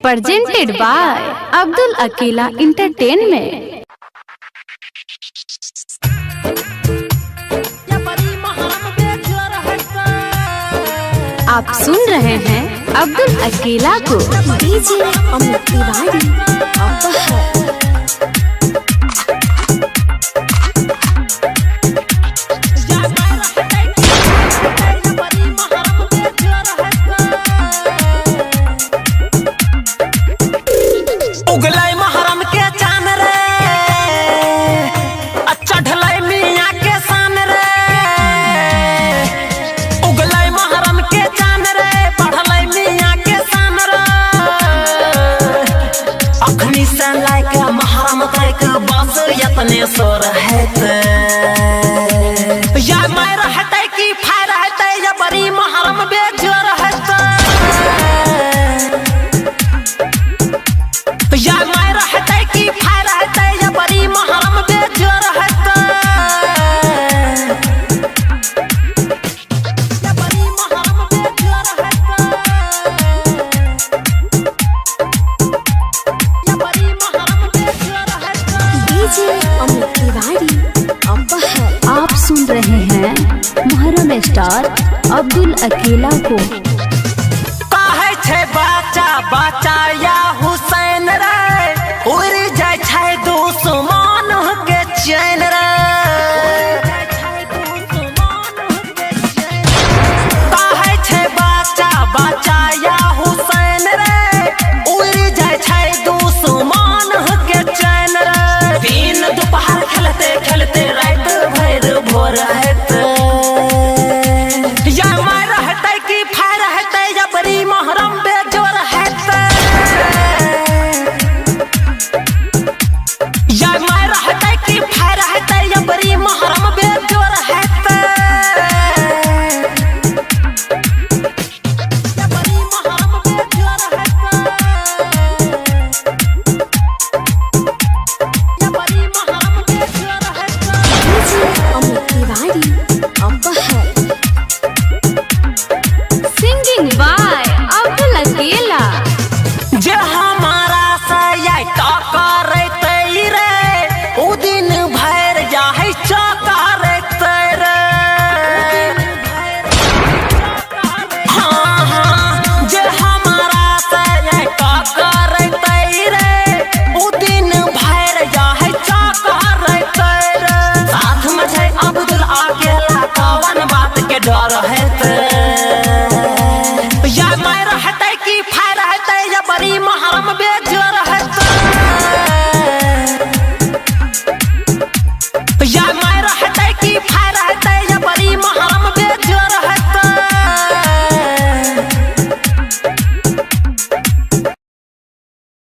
presented by Abdul Akila Entertainment। आप सुन रहे हैं अब्दुल अकीला को। डीजे अमित तिवारी उगलाई महरम के चान रे, अच्छा ढलाई मियाँ के सान रे। उगलाई महरम के चान रे, बढ़लाई मियाँ के सान रे। अखनी से लायक महरम तक बस यतने सो रहते। या मैं रहते की फाय रहते, या बड़ी महरम बेजो रहते। या मैं रहते की फाय रहते, या बड़ी महरम बेजो रहते। या बड़ी महरम बेजो रहते। या बड़ी महरम बेजो रहते। डीजे अमित तिवारी आप सुन रहे हैं मुहर्रम स्टार अब्दुल अकीला को। काहे छे बाचा बाचा